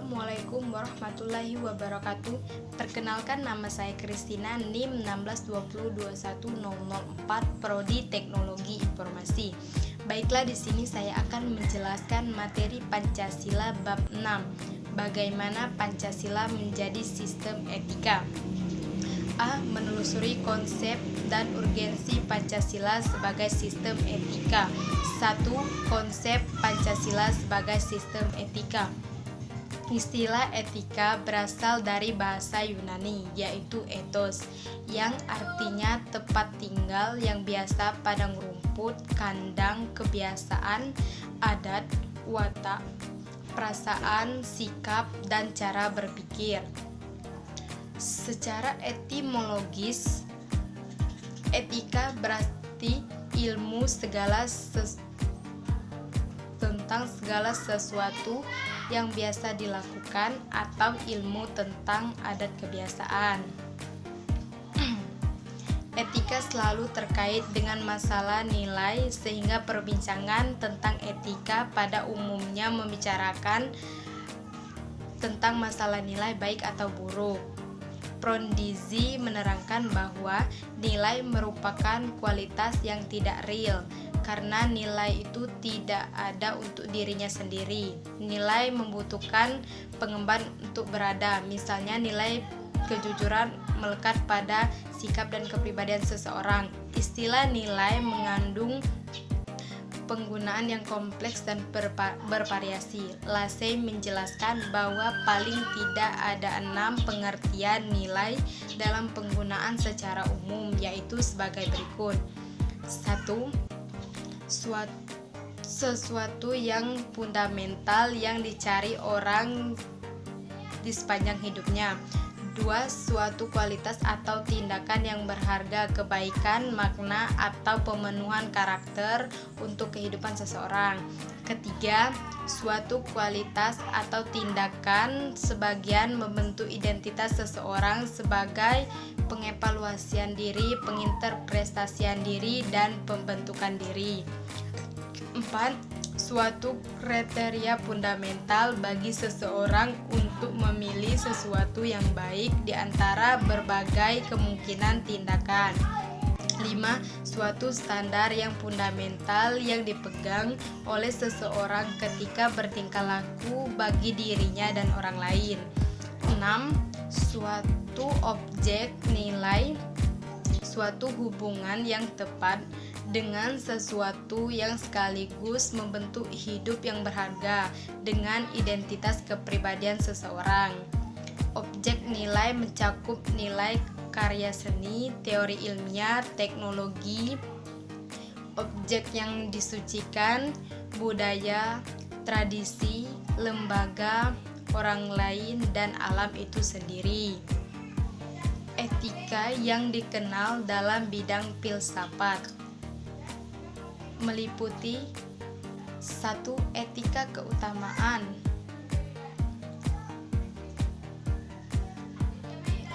Assalamualaikum warahmatullahi wabarakatuh. Perkenalkan, nama saya Kristina, NIM 162021004, Prodi Teknologi Informasi. Baiklah, di sini saya akan menjelaskan materi Pancasila bab 6. Bagaimana Pancasila menjadi sistem etika. A. Menelusuri konsep dan urgensi Pancasila sebagai sistem etika. 1. Konsep Pancasila sebagai sistem etika. Istilah etika berasal dari bahasa Yunani, yaitu ethos, yang artinya tempat tinggal yang biasa, padang rumput, kandang, kebiasaan, adat, watak, perasaan, sikap, dan cara berpikir. Secara etimologis, etika berarti ilmu tentang segala sesuatu yang biasa dilakukan atau ilmu tentang adat kebiasaan. Etika selalu terkait dengan masalah nilai, sehingga perbincangan tentang etika pada umumnya membicarakan tentang masalah nilai baik atau buruk. Prondizi menerangkan bahwa nilai merupakan kualitas yang tidak real, karena nilai itu tidak ada untuk dirinya sendiri. Nilai membutuhkan pengemban untuk berada. Misalnya, nilai kejujuran melekat pada sikap dan kepribadian seseorang. Istilah nilai mengandung penggunaan yang kompleks dan bervariasi. Lassay menjelaskan bahwa paling tidak ada 6 pengertian nilai dalam penggunaan secara umum, yaitu sebagai berikut. 1. Sesuatu yang fundamental yang dicari orang di sepanjang hidupnya. 2. Suatu kualitas atau tindakan yang berharga, kebaikan, makna, atau pemenuhan karakter untuk kehidupan seseorang. 3. Suatu kualitas atau tindakan sebagian membentuk identitas seseorang sebagai pengevaluasian diri, penginterpretasian diri, dan pembentukan diri. 4. Suatu kriteria fundamental bagi seseorang untuk memilih sesuatu yang baik di antara berbagai kemungkinan tindakan. 5. Suatu standar yang fundamental yang dipegang oleh seseorang ketika bertingkah laku bagi dirinya dan orang lain. 6. Suatu objek nilai, suatu hubungan yang tepat dengan sesuatu yang sekaligus membentuk hidup yang berharga dengan identitas kepribadian seseorang. Objek nilai mencakup nilai karya seni, teori ilmiah, teknologi, objek yang disucikan, budaya, tradisi, lembaga, orang lain, dan alam itu sendiri. Etika yang dikenal dalam bidang filsafat meliputi 1. Etika keutamaan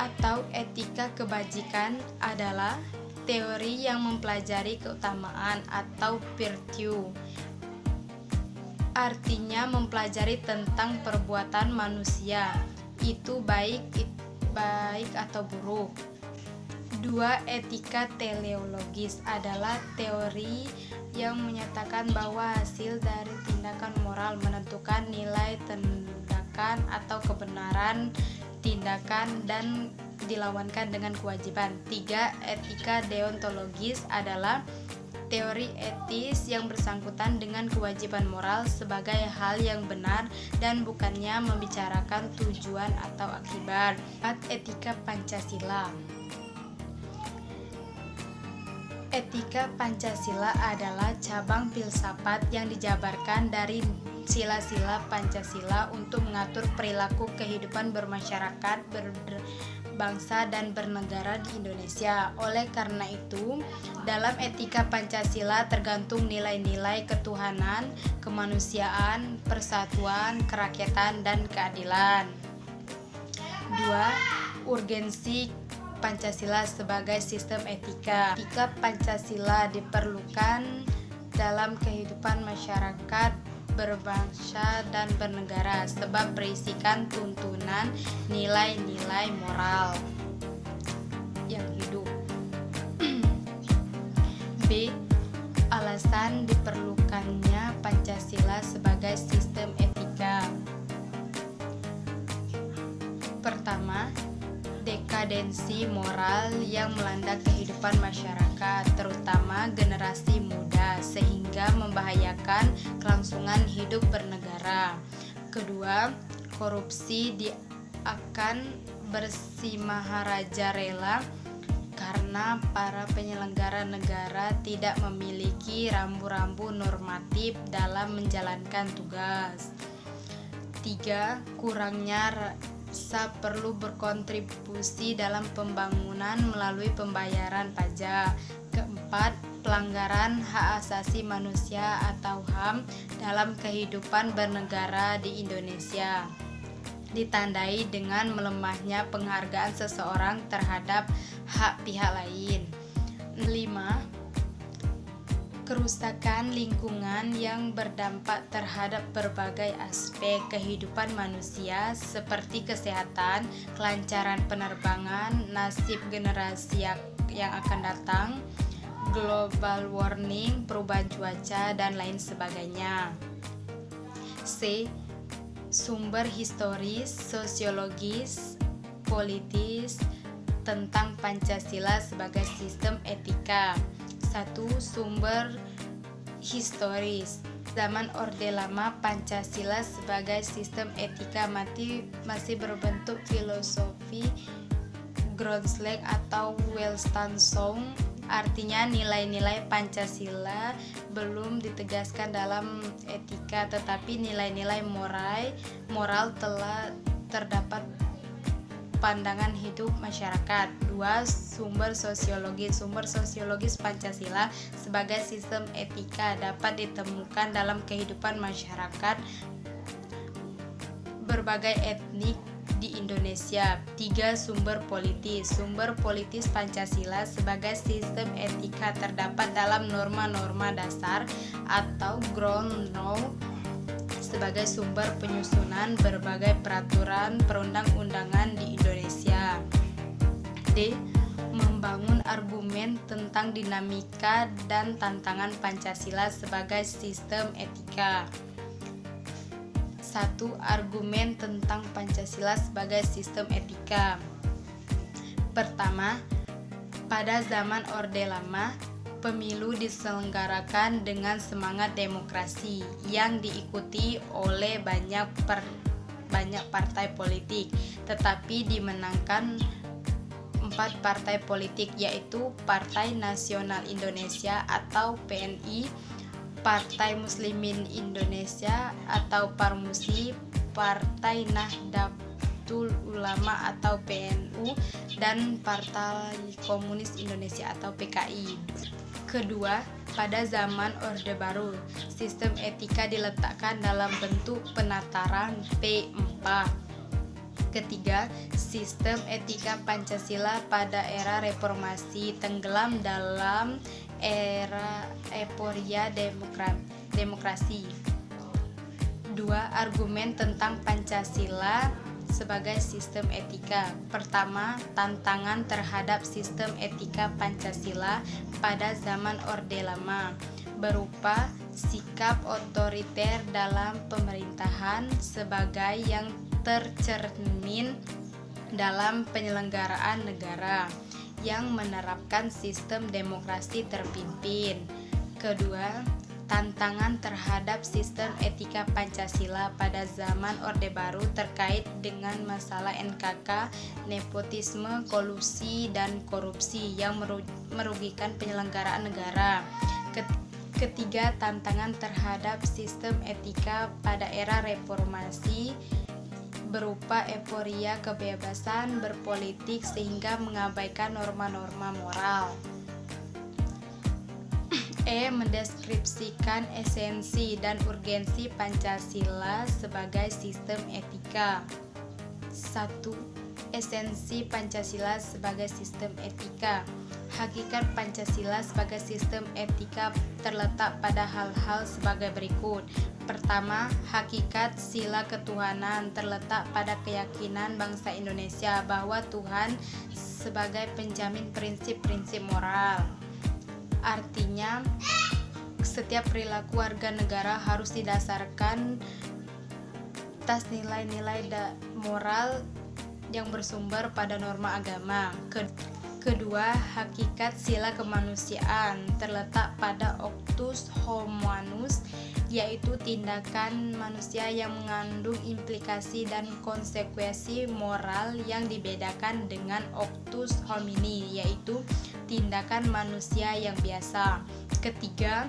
atau etika kebajikan adalah teori yang mempelajari keutamaan atau virtue. Artinya mempelajari tentang perbuatan manusia, itu baik atau buruk. 2. Etika teleologis adalah teori yang menyatakan bahwa hasil dari tindakan moral menentukan nilai tindakan atau kebenaran tindakan dan dilawankan dengan kewajiban. 3. Etika deontologis adalah teori etis yang bersangkutan dengan kewajiban moral sebagai hal yang benar dan bukannya membicarakan tujuan atau akibat. 4. Etika Pancasila. Etika Pancasila adalah cabang filsafat yang dijabarkan dari sila-sila Pancasila untuk mengatur perilaku kehidupan bermasyarakat, berbangsa, dan bernegara di Indonesia. Oleh karena itu, dalam etika Pancasila tergantung nilai-nilai ketuhanan, kemanusiaan, persatuan, kerakyatan, dan keadilan. 2. Urgensi Pancasila sebagai sistem etika. Etika Pancasila diperlukan dalam kehidupan masyarakat berbangsa dan bernegara sebab berisikan tuntunan nilai-nilai moral yang hidup. B. Alasan diperlukannya Pancasila sebagai sistem etika. Pertama, dekadensi moral yang melanda kehidupan masyarakat, terutama generasi muda, sehingga membahayakan kelangsungan hidup bernegara. Kedua, korupsi akan bersimaharaja rela karena para penyelenggara negara tidak memiliki rambu-rambu normatif dalam menjalankan tugas. 3. Kurangnya rasa perlu berkontribusi dalam pembangunan melalui pembayaran pajak. Keempat, pelanggaran hak asasi manusia atau HAM dalam kehidupan bernegara di Indonesia ditandai dengan melemahnya penghargaan seseorang terhadap hak pihak lain. 5. Kerusakan lingkungan yang berdampak terhadap berbagai aspek kehidupan manusia seperti kesehatan, kelancaran penerbangan, nasib generasi yang akan datang, global warming, perubahan cuaca, dan lain sebagainya. C. Sumber historis, sosiologis, politis tentang Pancasila sebagai sistem etika. 1. Sumber historis. Zaman Orde Lama, Pancasila sebagai sistem etika masih berbentuk filosofi Grundslag atau Weltanschauung. Artinya nilai-nilai Pancasila belum ditegaskan dalam etika, tetapi nilai-nilai moral telah terdapat pandangan hidup masyarakat. 2. Sumber sosiologis. Sumber sosiologis Pancasila sebagai sistem etika dapat ditemukan dalam kehidupan masyarakat berbagai etnik di Indonesia. 3. Sumber politis. Sumber politis Pancasila sebagai sistem etika terdapat dalam norma-norma dasar atau ground law sebagai sumber penyusunan berbagai peraturan perundang-undangan di Indonesia. D. Membangun argumen tentang dinamika dan tantangan Pancasila sebagai sistem etika. 1. Argumen tentang Pancasila sebagai sistem etika. Pertama, pada zaman Orde Lama, pemilu diselenggarakan dengan semangat demokrasi yang diikuti oleh banyak partai politik, tetapi dimenangkan 4 partai politik, yaitu Partai Nasional Indonesia atau PNI, Partai Muslimin Indonesia atau Parmusi, Partai Nahdlatul Ulama atau PNU, dan Partai Komunis Indonesia atau PKI. Kedua, pada zaman Orde Baru, sistem etika diletakkan dalam bentuk penataran P4. Ketiga, sistem etika Pancasila pada era reformasi tenggelam dalam era euforia demokrasi. 2. Argumen tentang Pancasila sebagai sistem etika. Pertama, tantangan terhadap sistem etika Pancasila pada zaman Orde Lama berupa sikap otoriter dalam pemerintahan sebagai yang tercermin dalam penyelenggaraan negara yang menerapkan sistem demokrasi terpimpin. Kedua, tantangan terhadap sistem etika Pancasila pada zaman Orde Baru terkait dengan masalah NKK, nepotisme, kolusi, dan korupsi yang merugikan penyelenggaraan negara. Ketiga, tantangan terhadap sistem etika pada era reformasi berupa euforia kebebasan berpolitik sehingga mengabaikan norma-norma moral. Mendeskripsikan esensi dan urgensi Pancasila sebagai sistem etika. 1. Esensi Pancasila sebagai sistem etika. Hakikat Pancasila sebagai sistem etika terletak pada hal-hal sebagai berikut. Pertama, hakikat sila ketuhanan terletak pada keyakinan bangsa Indonesia bahwa Tuhan sebagai penjamin prinsip-prinsip moral. Artinya, setiap perilaku warga negara harus didasarkan atas nilai-nilai moral yang bersumber pada norma agama. Kedua, hakikat sila kemanusiaan terletak pada octus hominus, yaitu tindakan manusia yang mengandung implikasi dan konsekuensi moral yang dibedakan dengan octus homini, yaitu tindakan manusia yang biasa. Ketiga,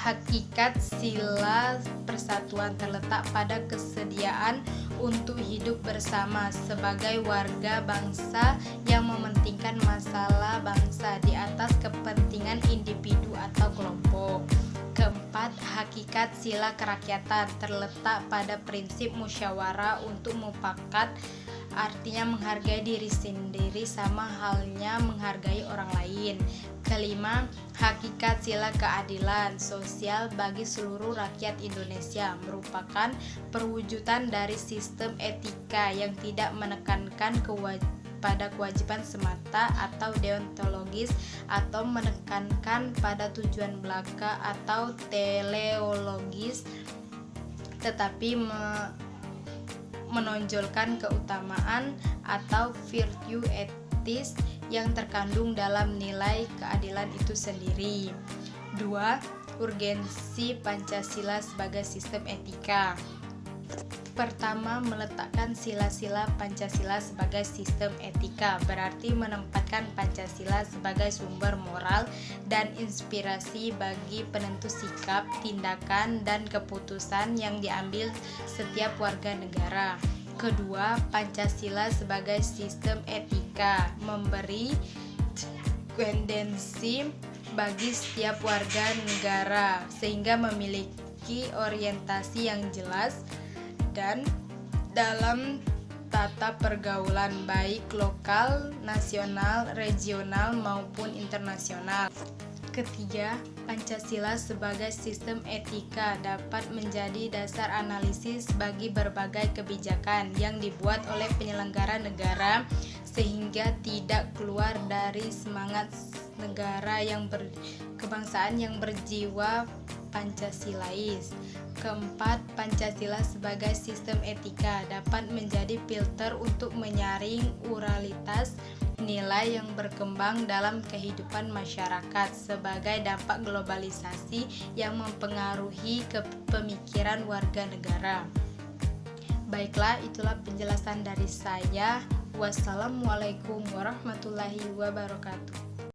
hakikat sila persatuan terletak pada kesediaan untuk hidup bersama sebagai warga bangsa yang mementingkan masalah bangsa di atas kepentingan individu atau kelompok. Keempat, hakikat sila kerakyatan terletak pada prinsip musyawarah untuk mufakat, artinya menghargai diri sendiri sama halnya menghargai orang lain. Kelima, hakikat sila keadilan sosial bagi seluruh rakyat Indonesia merupakan perwujudan dari sistem etika yang tidak menekankan pada kewajiban semata atau deontologis atau menekankan pada tujuan belaka atau teleologis, tetapi menonjolkan keutamaan atau virtue etis yang terkandung dalam nilai keadilan itu sendiri. 2. Urgensi Pancasila sebagai sistem etika. Pertama, meletakkan sila-sila Pancasila sebagai sistem etika berarti menempatkan Pancasila sebagai sumber moral dan inspirasi bagi penentu sikap, tindakan, dan keputusan yang diambil setiap warga negara. Kedua, Pancasila sebagai sistem etika memberi tendensi bagi setiap warga negara sehingga memiliki orientasi yang jelas dan dalam tata pergaulan baik lokal, nasional, regional maupun internasional. Ketiga, Pancasila sebagai sistem etika dapat menjadi dasar analisis bagi berbagai kebijakan yang dibuat oleh penyelenggara negara sehingga tidak keluar dari semangat negara yang kebangsaan yang berjiwa Pancasilais. Keempat, Pancasila sebagai sistem etika dapat menjadi filter untuk menyaring uralitas nilai yang berkembang dalam kehidupan masyarakat sebagai dampak globalisasi yang mempengaruhi pemikiran warga negara. Baiklah, itulah penjelasan dari saya. Wassalamualaikum warahmatullahi wabarakatuh.